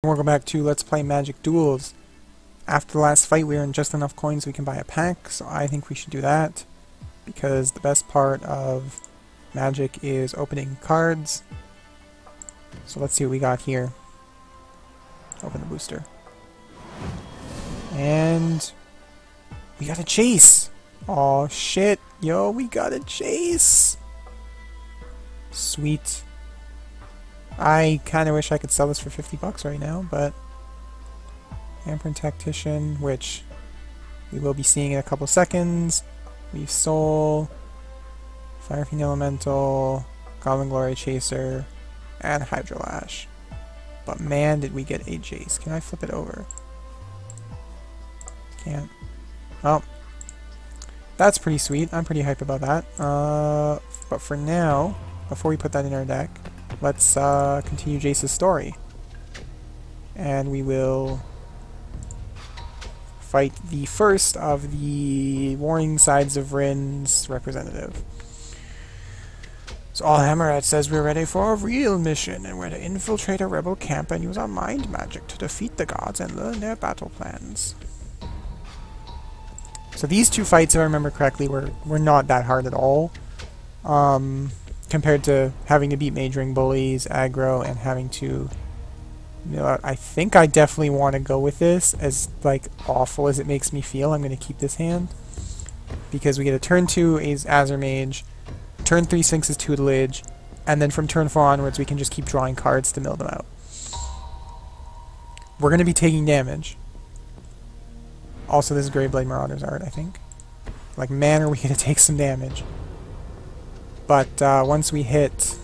Welcome back to Let's Play Magic Duels. After the last fight we earned just enough coins we can buy a pack, so I think we should do that. Because the best part of Magic is opening cards. So let's see what we got here. Open the booster. And we got a Jace! Aw shit, yo, we got a Jace! Sweet. I kind of wish I could sell this for 50 bucks right now, but Amperin Tactician, which we will be seeing in a couple seconds. Weave Soul, Fire Fiend Elemental, Goblin Glory Chaser, and Hydrolash. But man, did we get a Jace. Can I flip it over? Can't. Oh. That's pretty sweet. I'm pretty hyped about that. But for now, before we put that in our deck, let's continue Jace's story. And we will fight the first of the Warring Sides of Rin's representative. So Allhammer says we're ready for a real mission, and we're to infiltrate a rebel camp and use our mind magic to defeat the gods and learn their battle plans. So these two fights, if I remember correctly, were not that hard at all. Compared to having to beat Mage Ring Bullies, aggro, and having to mill out. I think I definitely want to go with this, as like awful as it makes me feel. I'm going to keep this hand. Because we get a turn 2 Azure Mage, turn 3 Sphinx's Tutelage, and then from turn 4 onwards we can just keep drawing cards to mill them out. We're going to be taking damage. Also, this is Graveblade Marauder's art, I think. Like, man, are we going to take some damage. But once we hit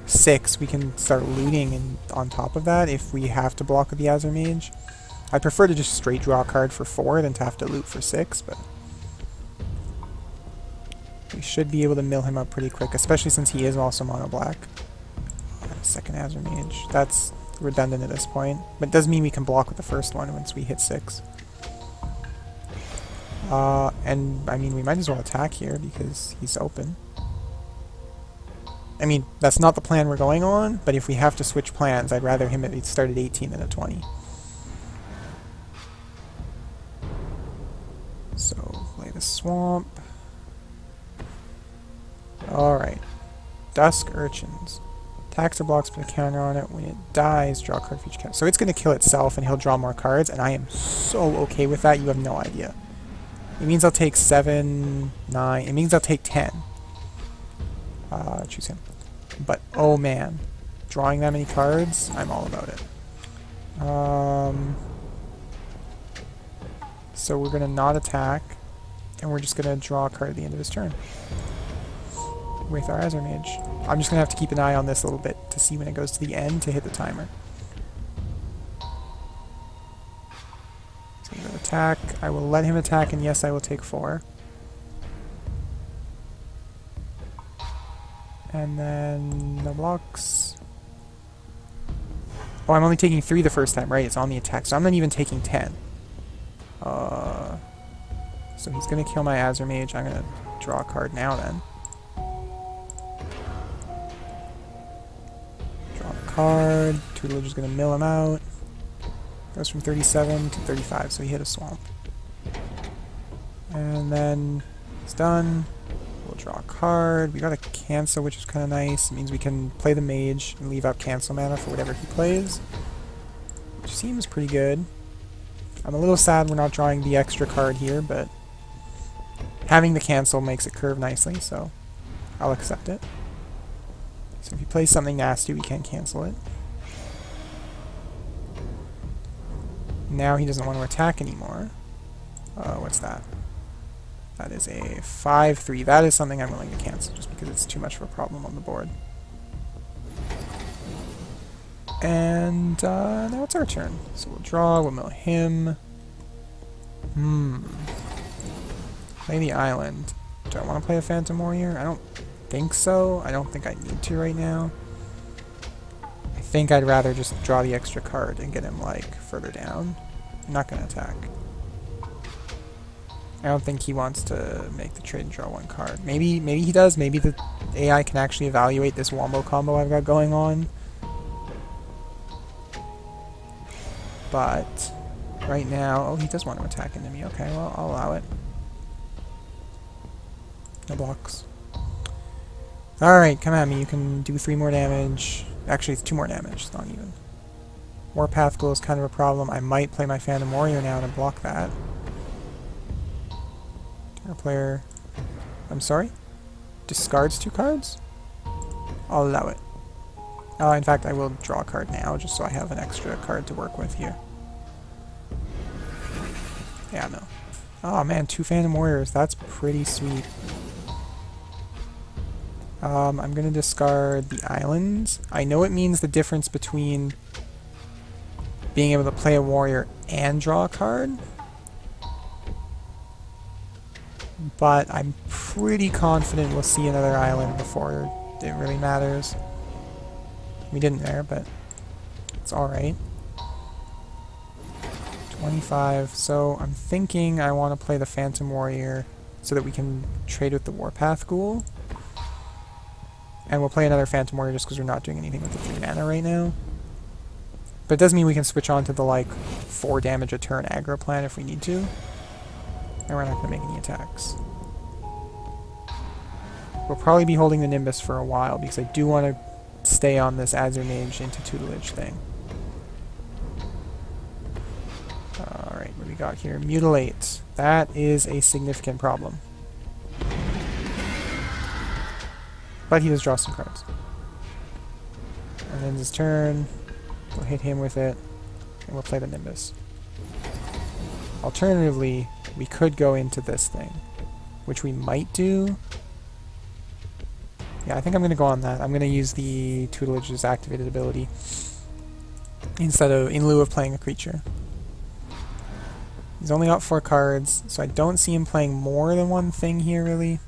6, we can start looting on top of that if we have to block with the Azure Mage. I prefer to just straight draw a card for 4 than to have to loot for 6, but we should be able to mill him up pretty quick, especially since he is also mono black. Second Azure Mage. That's redundant at this point, but it does mean we can block with the first one once we hit 6. And I mean, we might as well attack here because he's open. I mean, that's not the plan we're going on, but if we have to switch plans, I'd rather him start at 18 than at 20. So, play the Swamp. Alright. Dusk Urchins. Attacks or blocks put a counter on it. When it dies, draw a card for each counter. So it's going to kill itself and he'll draw more cards, and I am so okay with that, you have no idea. It means I'll take 7, 9, it means I'll take 10. Choose him. But, oh man. Drawing that many cards, I'm all about it. So we're going to not attack, and we're just going to draw a card at the end of his turn. With our Azure Mage. I'm just going to have to keep an eye on this a little bit to see when it goes to the end to hit the timer. So I'm going to attack. I will let him attack, and yes, I will take 4. And then the blocks. Oh, I'm only taking 3 the first time, right? It's on the attack, so I'm not even taking 10. So he's going to kill my Azure Mage. I'm going to draw a card now then. Draw a card. Tutelage is going to mill him out. Goes from 37 to 35, so he hit a Swamp. And then he's done. We'll draw a card. We got a cancel, which is kind of nice. It means we can play the Mage and leave out cancel mana for whatever he plays, which seems pretty good. I'm a little sad we're not drawing the extra card here, but having the cancel makes it curve nicely, so I'll accept it. So if he plays something nasty, we can cancel it. Now he doesn't want to attack anymore. What's that? That is a 5-3. That is something I'm willing to cancel just because it's too much of a problem on the board. And now it's our turn. So we'll draw, we'll mill him. Play the island. Do I want to play a Phantom Warrior? I don't think so. I don't think I need to right now. I think I'd rather just draw the extra card and get him, like, further down. I'm not going to attack. I don't think he wants to make the trade and draw 1 card. Maybe he does. Maybe the AI can actually evaluate this Wombo combo I've got going on. But right now... Oh, he does want to attack into me. Okay, well, I'll allow it. No blocks. Alright, come at me. You can do 3 more damage. Actually, it's 2 more damage. It's not even. Warpath Glow is kind of a problem. I might play my Phantom Warrior now to block that. Our player... I'm sorry? Discards 2 cards? I'll allow it. In fact, I will draw a card now, just so I have an extra card to work with here. Yeah, no. Oh man, 2 Phantom Warriors. That's pretty sweet. I'm gonna discard the islands. I know it means the difference between being able to play a warrior and draw a card, but I'm pretty confident we'll see another island before it really matters. We didn't there, but it's alright. 25, so I'm thinking I want to play the Phantom Warrior so that we can trade with the Warpath Ghoul. And we'll play another Phantom Warrior just because we're not doing anything with the 3 mana right now. But it does mean we can switch on to the, like, 4 damage a turn aggro plan if we need to. And we're not going to make any attacks. We'll probably be holding the Nimbus for a while because I do want to stay on this Azure Mage into Tutelage thing. Alright, what do we got here? Mutilate. That is a significant problem. But he does draw some cards. And then his turn, we'll hit him with it, and we'll play the Nimbus. Alternatively, we could go into this thing, which we might do. Yeah, I think I'm going to go on that. I'm going to use the Tutelage's activated ability in lieu of playing a creature. He's only got 4 cards, so I don't see him playing more than one thing here, really.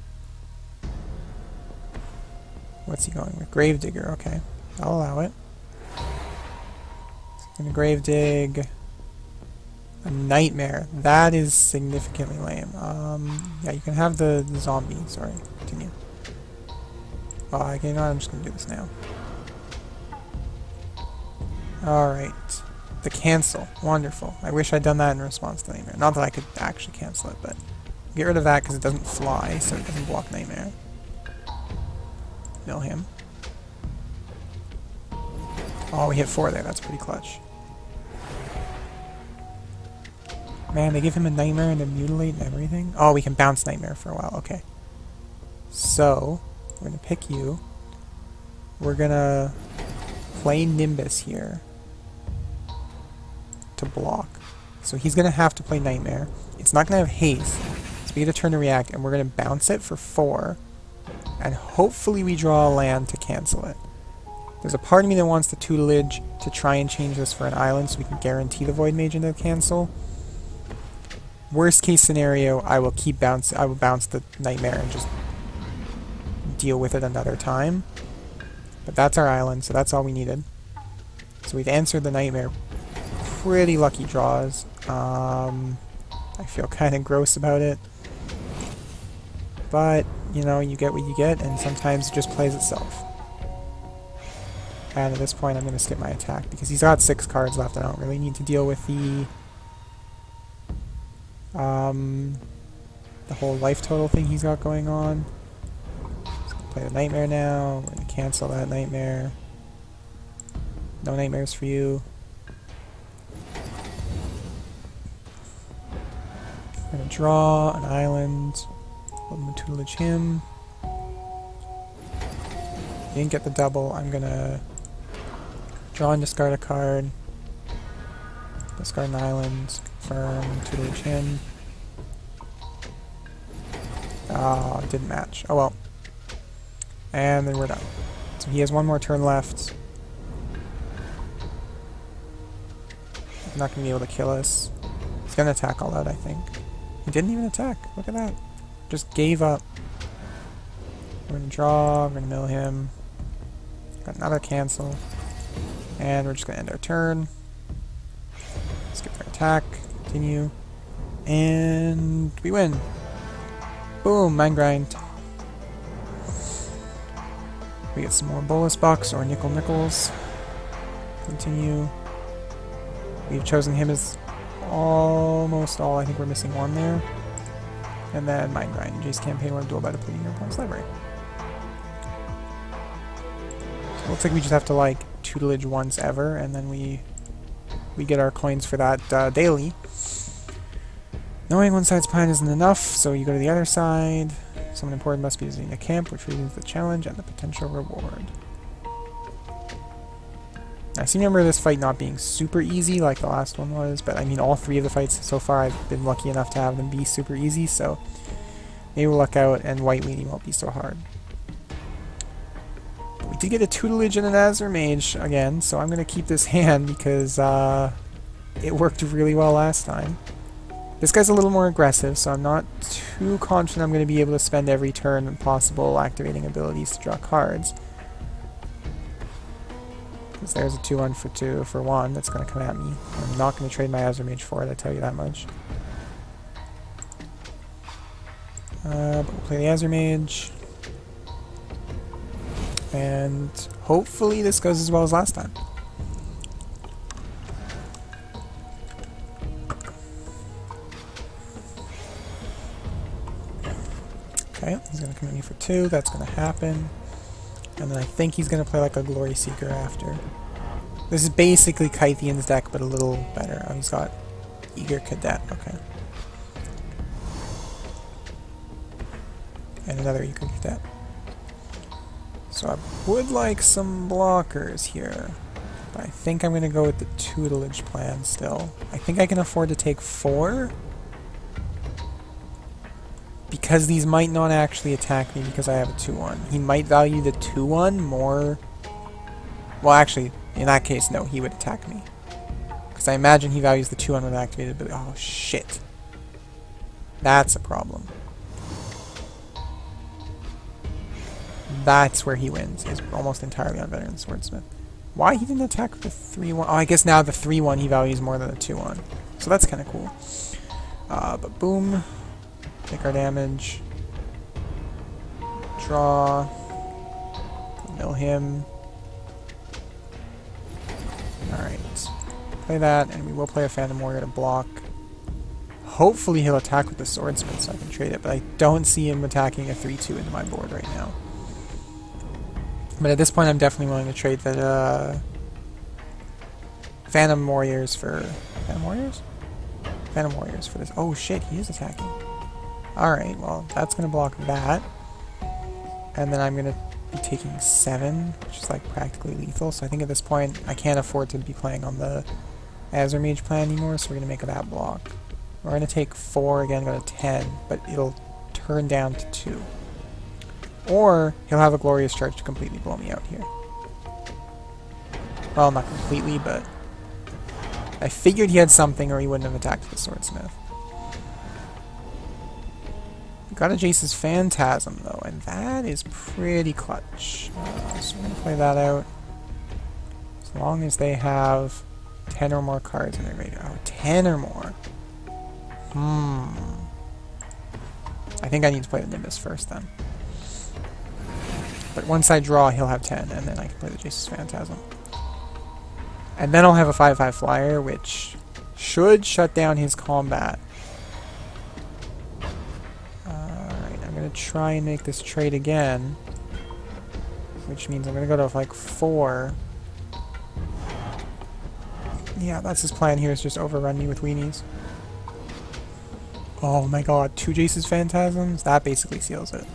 What's he going with? Gravedigger, okay. I'll allow it. He's gonna Gravedigg. A Nightmare. That is significantly lame. Yeah, you can have the zombie. Sorry, continue. Okay, no, I'm just gonna do this now. Alright. The cancel. Wonderful. I wish I'd done that in response to Nightmare. Not that I could actually cancel it, but get rid of that because it doesn't fly, so it doesn't block Nightmare. Mill him. Oh, we hit 4 there. That's pretty clutch. Man, they give him a Nightmare and a Mutilate and everything? Oh, we can bounce Nightmare for a while. Okay. So, we're going to pick you. We're going to play Nimbus here to block. So he's going to have to play Nightmare. It's not going to have haste, so we get a turn to react, and we're going to bounce it for 4, and hopefully we draw a land to cancel it. There's a part of me that wants the Tutelage to try and change this for an island so we can guarantee the Void Mage into the cancel. Worst case scenario, I will bounce the Nightmare and just deal with it another time. But that's our island, so that's all we needed. So we've answered the Nightmare. Pretty lucky draws. I feel kind of gross about it. But, you know, you get what you get, and sometimes it just plays itself. And at this point I'm going to skip my attack, because he's got 6 cards left and I don't really need to deal with the whole life total thing he's got going on. So I'll play the Nightmare now. We're going to cancel that Nightmare. No nightmares for you. We're going to draw an island. Let him Tutelage him. Didn't get the double. I'm going to draw and discard a card. Discard an island. Confirm. Tutelage him. Ah, didn't match. Oh well. And then we're done. So he has 1 more turn left. He's not going to be able to kill us. He's going to attack all out, I think. He didn't even attack. Look at that. Just gave up. We're going to draw. We're going to mill him. Got another cancel. And we're just going to end our turn. Skip our attack. Continue. And we win. Boom, Mind Grind. We get some more Bolus Bucks or Nickel Nickels. Continue. We've chosen him as almost all. I think we're missing one there. And then Mind Grind. Jace campaign won a duel by depleting your opponent's library. So it looks like we just have to like tutelage once ever, and then we get our coins for that daily. Knowing one side's plan isn't enough, so you go to the other side. Someone important must be visiting a camp, which reduces the challenge and the potential reward. I seem to remember this fight not being super easy like the last one was, but I mean all three of the fights so far I've been lucky enough to have them be super easy, so maybe we'll luck out and white leading won't be so hard. But we did get a tutelage and an Azure Mage again, so I'm going to keep this hand because it worked really well last time. This guy's a little more aggressive, so I'm not too confident I'm going to be able to spend every turn possible activating abilities to draw cards. Because there's a 2-1 for 2 for 1 that's going to come at me. I'm not going to trade my Azure Mage for it, I tell you that much. But we'll play the Azure Mage. And hopefully this goes as well as last time. Okay, he's going to come at me for 2, that's going to happen. And then I think he's going to play like a Glory Seeker after. This is basically Kythian's deck, but a little better. Oh, he's got Eager Cadet, okay. And another Eager Cadet. So I would like some blockers here. But I think I'm going to go with the tutelage plan still. I think I can afford to take 4. Because these might not actually attack me because I have a 2-1. He might value the 2-1 more... Well, actually, in that case, no, he would attack me. Because I imagine he values the 2-1 with activated ability. Oh, shit. That's a problem. That's where he wins. He's almost entirely on Veteran Swordsmith. Why he didn't attack with the 3-1? Oh, I guess now the 3-1 he values more than the 2-1. So that's kind of cool. But boom. Take our damage. Draw. Mill him. Alright. Play that, and we will play a Phantom Warrior to block. Hopefully he'll attack with the Swordsmith so I can trade it, but I don't see him attacking a 3-2 into my board right now. But at this point I'm definitely willing to trade the Phantom Warriors for... Phantom Warriors? Phantom Warriors for this. Oh shit, he is attacking. Alright, well, that's going to block that. And then I'm going to be taking 7, which is like practically lethal. So I think at this point I can't afford to be playing on the Azure Mage plan anymore, so we're going to make that block. We're going to take 4 again, go to 10, but it'll turn down to 2. Or he'll have a Glorious Charge to completely blow me out here. Well, not completely, but I figured he had something or he wouldn't have attacked the Swordsmith. Got a Jace's Phantasm, though, and that is pretty clutch. So we're going to play that out. As long as they have 10 or more cards in their graveyard. Oh, 10 or more. I think I need to play the Nimbus first, then. But once I draw, he'll have 10, and then I can play the Jace's Phantasm. And then I'll have a 5/5 flyer, which should shut down his combat. I'm going to try and make this trade again, which means I'm going to go to like 4. Yeah, that's his plan here, is just overrun me with weenies. Oh my god, 2 Jace's Phantasms? That basically seals it.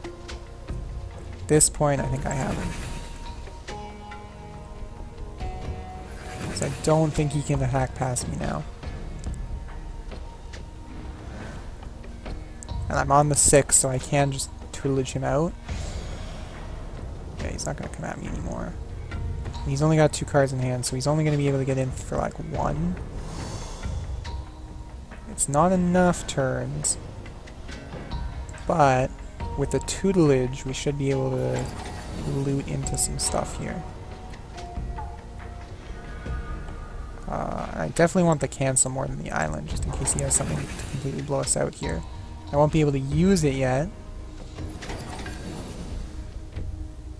At this point, I think I have him. Because I don't think he can attack past me now. And I'm on the 6, so I can just tutelage him out. Okay, he's not going to come at me anymore. He's only got 2 cards in hand, so he's only going to be able to get in for like 1. It's not enough turns. But with the tutelage, we should be able to loot into some stuff here. I definitely want the cancel more than the island, just in case he has something to completely blow us out here. I won't be able to use it yet.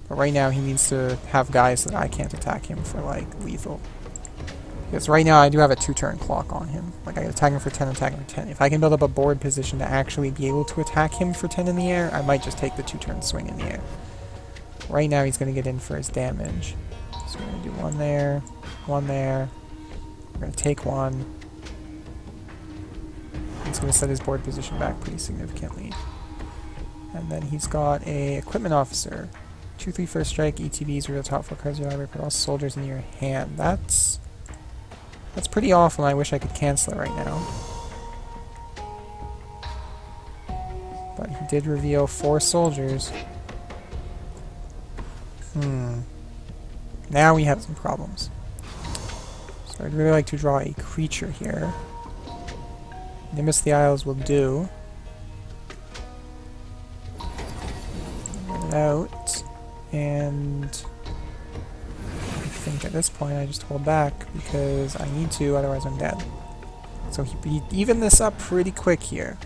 But we're right now he needs to have guys that I can't attack him for, like, lethal. Because right now I do have a 2-turn clock on him. Like, I can attack him for 10, attack him for 10. If I can build up a board position to actually be able to attack him for 10 in the air, I might just take the 2-turn swing in the air. Right now he's going to get in for his damage. So we're going to do one there, one there. We're going to take one. He's going to set his board position back pretty significantly. And then he's got a equipment officer. 2/3 first strike, ETBs were the top 4 cards of your library, put all soldiers in your hand. That's pretty awful, and I wish I could cancel it right now. But he did reveal 4 soldiers. Now we have some problems. So I'd really like to draw a creature here. Nimbus the Isles will do. Get it out. And I think at this point I just hold back because I need to, otherwise I'm dead. So he evened this up pretty quick here.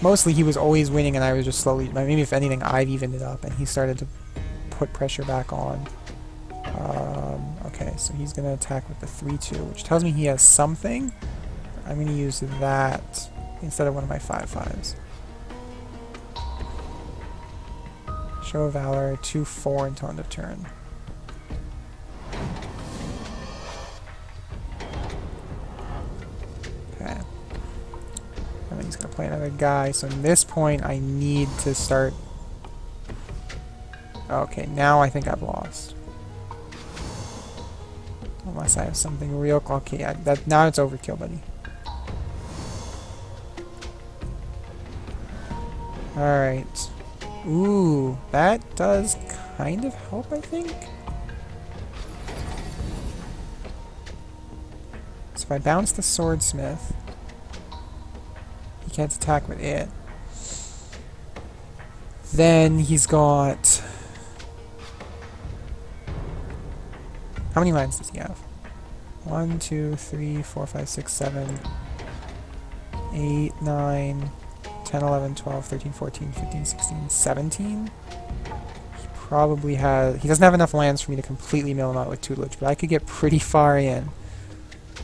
Mostly he was always winning and I was just slowly, maybe if anything I've evened it up and he started to put pressure back on. Okay, so he's going to attack with the 3/2, which tells me he has something. I'm going to use that instead of one of my 5/5s. Show of Valor, 2/4 until end of turn. Okay. And then he's going to play another guy, so at this point I need to start... Okay, now I think I've lost. Unless I have something real... Okay, now it's overkill, buddy. Alright. Ooh, that does kind of help, I think. So if I bounce the Swordsmith, he can't attack with it. Then he's got... How many lands does he have? 1, 2, 3, 4, 5, 6, 7, 8, 9, 10, 11, 12, 13, 14, 15, 16, 17? He probably has... He doesn't have enough lands for me to completely mill him out with Tutelage, but I could get pretty far in.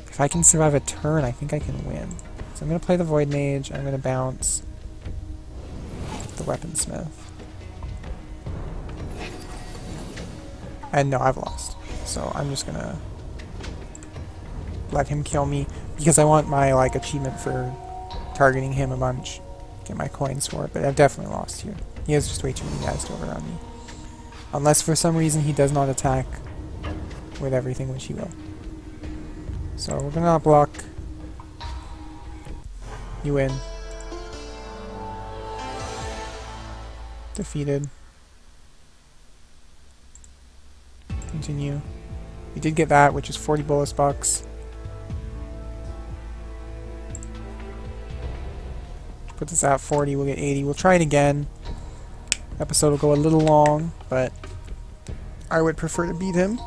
If I can survive a turn, I think I can win. So I'm going to play the Void Mage, I'm going to bounce the Weaponsmith. And no, I've lost. So I'm just gonna let him kill me because I want my like achievement for targeting him a bunch. Get my coins for it, but I've definitely lost here. He has just way too many guys to overrun me. Unless for some reason he does not attack with everything, which he will. So we're gonna not block. You win. Defeated. Continue. We did get that, which is 40 bolus bucks. Put this at 40, we'll get 80. We'll try it again. Episode will go a little long, but I would prefer to beat him.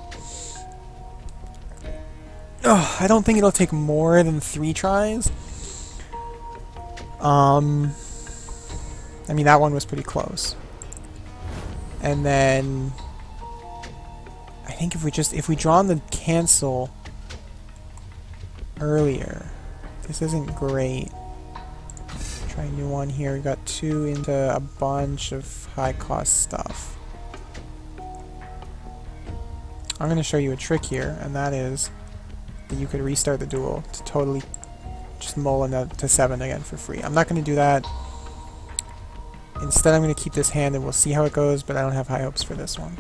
Oh, I don't think it'll take more than 3 tries. I mean, that one was pretty close. And then... I think if we draw on the cancel earlier, this isn't great. Try a new one here. We got 2 into a bunch of high cost stuff. I'm going to show you a trick here, and that is that you could restart the duel to totally just mull to 7 again for free. I'm not going to do that. Instead, I'm going to keep this hand and we'll see how it goes, but I don't have high hopes for this one.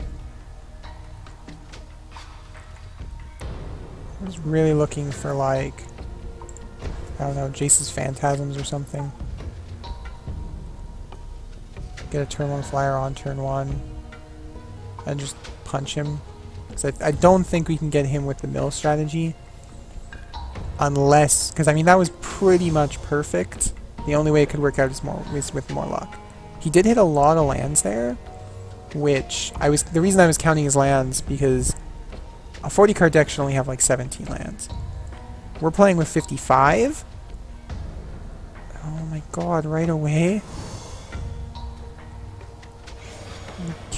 I was really looking for, like, I don't know, Jace's Phantasms or something. Get a turn 1 flyer on turn 1 and just punch him. Because I don't think we can get him with the mill strategy. Unless, because I mean that was pretty much perfect. The only way it could work out is with more luck. He did hit a lot of lands there, which the reason I was counting his lands because a 40 card deck should only have like 17 lands. We're playing with 55. Oh my god, right away.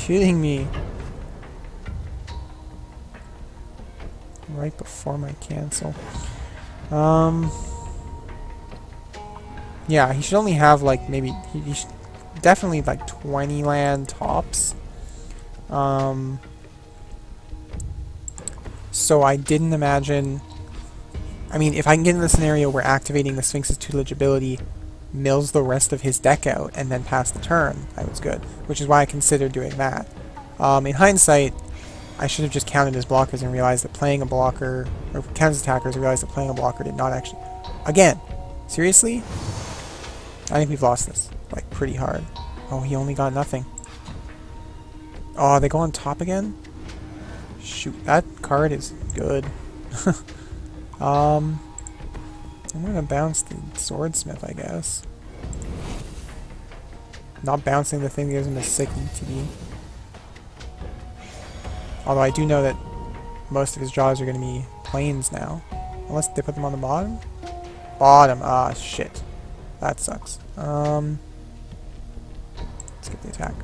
kidding me? Right before my cancel. Yeah, he should only have like maybe he should definitely like 20 land tops. So I didn't imagine. I mean, if I can get in the scenario where activating the Sphinx's tutelage ability mills the rest of his deck out and then pass the turn, I was good. Which is why I considered doing that. In hindsight, I should have just counted his blockers and realized that playing a blocker, or counted his attackers and realized that playing a blocker did not actually... Again! Seriously? I think we've lost this. Like, pretty hard. Oh, he only got nothing. Oh, they go on top again? Shoot, that card is good. I'm gonna bounce the Swordsmith, I guess. Not bouncing the thing that gives him a sick ETB. Although I do know that most of his draws are going to be planes now. Unless they put them on the bottom? Bottom. Ah, shit. That sucks. Let's get the attack.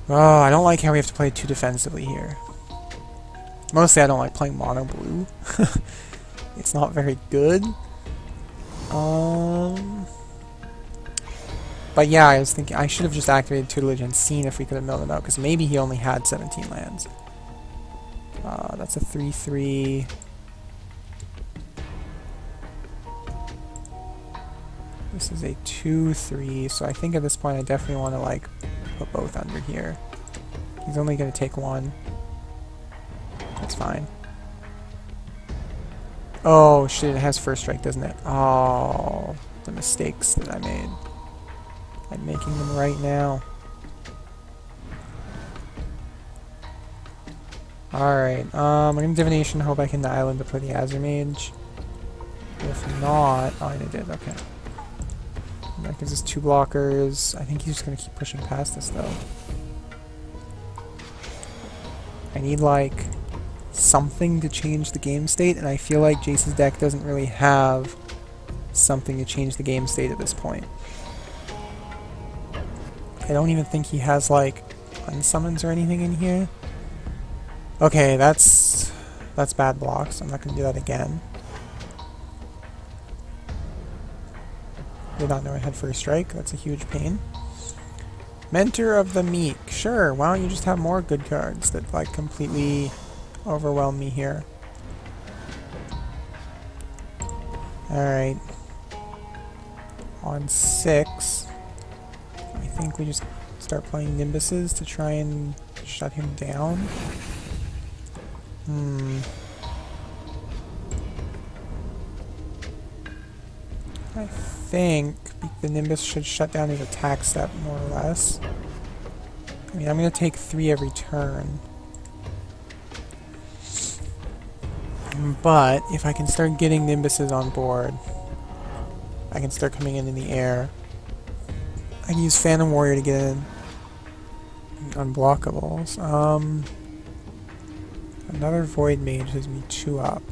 Oh, I don't like how we have to play too defensively here. Mostly I don't like playing mono blue. It's not very good. But yeah, I was thinking I should have just activated Tutelage and seen if we could have milled him out, because maybe he only had 17 lands. That's a 3/3. This is a 2/3, so I think at this point I definitely want to like put both under here. He's only going to take one. That's fine. Oh shit, it has first strike, doesn't it? Oh, the mistakes that I made. I'm making them right now. Alright, I'm gonna Divination, hope I can the island to play the Azure Mage. If not... Oh, I did, okay. That gives us 2 blockers. I think he's just gonna keep pushing past us, though. I need, like, something to change the game state, and I feel like Jace's deck doesn't really have something to change the game state at this point. I don't even think he has, like, unsummons or anything in here. Okay, that's bad blocks. I'm not going to do that again. Did not know I had first strike. That's a huge pain. Mentor of the Meek. Sure, why don't you just have more good cards that, like, completely overwhelm me here. Alright. On 6... I think we just start playing Nimbuses to try and shut him down. I think the Nimbus should shut down his attack step, more or less. I mean, I'm going to take 3 every turn. But if I can start getting Nimbuses on board, I can start coming in the air. I can use Phantom Warrior to get in unblockables. Another Void Mage gives me 2 up.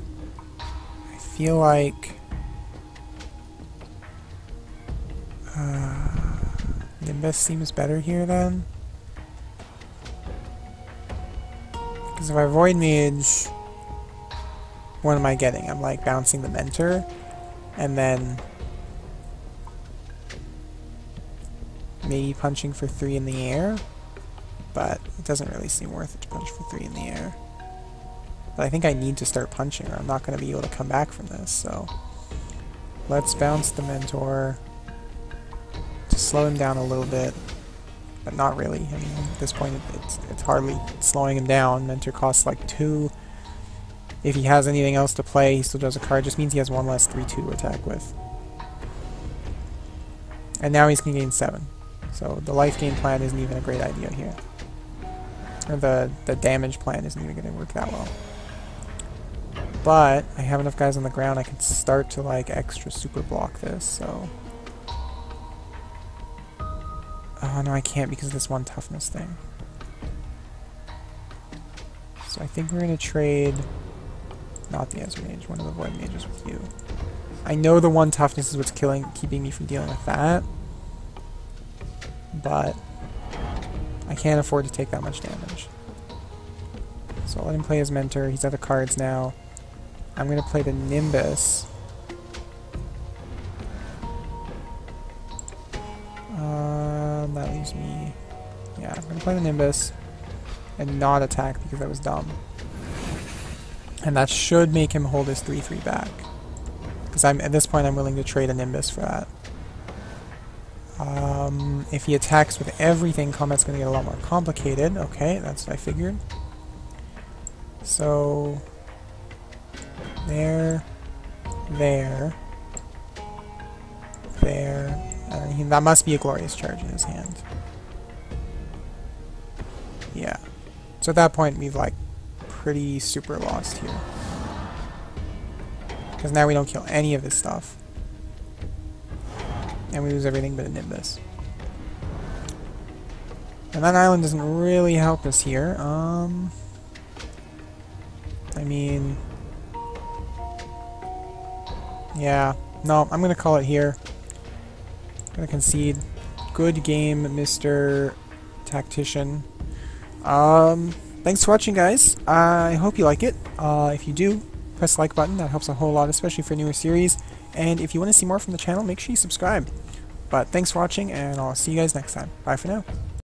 I feel like Nimbus seems better here then. Because if I Void Mage, what am I getting? I'm like bouncing the Mentor, and then maybe punching for 3 in the air, but it doesn't really seem worth it to punch for 3 in the air. But I think I need to start punching or I'm not going to be able to come back from this, so let's bounce the Mentor to slow him down a little bit, but not really. I mean, at this point it's hardly slowing him down. Mentor costs like 2. If he has anything else to play, he still does a card. It just means he has 1 less 3/2 to attack with. And now he's going to gain 7. So the life gain plan isn't even a great idea here. Or the damage plan isn't even going to work that well. But I have enough guys on the ground I can start to like extra super block this, so... Oh no, I can't because of this 1 toughness thing. So I think we're going to trade... Not the Azure Mage, one of the Void Mages with you. I know the 1 toughness is what's keeping me from dealing with that. But I I can't afford to take that much damage. So I'll let him play his mentor. He's out of cards now. I'm going to play the Nimbus. That leaves me... Yeah, I'm going to play the Nimbus and not attack because that was dumb. And that should make him hold his 3-3 back. Because at this point I'm willing to trade a Nimbus for that. If he attacks with everything, combat's going to get a lot more complicated. Okay, that's what I figured. So... There... There... There... And that must be a Glorious Charge in his hand. Yeah. So at that point we've like pretty super lost here. Because now we don't kill any of his stuff. And we lose everything but a Nimbus. And that island doesn't really help us here. I mean... Yeah. No, I'm gonna call it here. Gonna concede. Good game, Mr. Tactician. Thanks for watching, guys. I hope you like it. If you do, press the like button. That helps a whole lot, especially for newer series. And if you want to see more from the channel, make sure you subscribe. But thanks for watching, and I'll see you guys next time. Bye for now.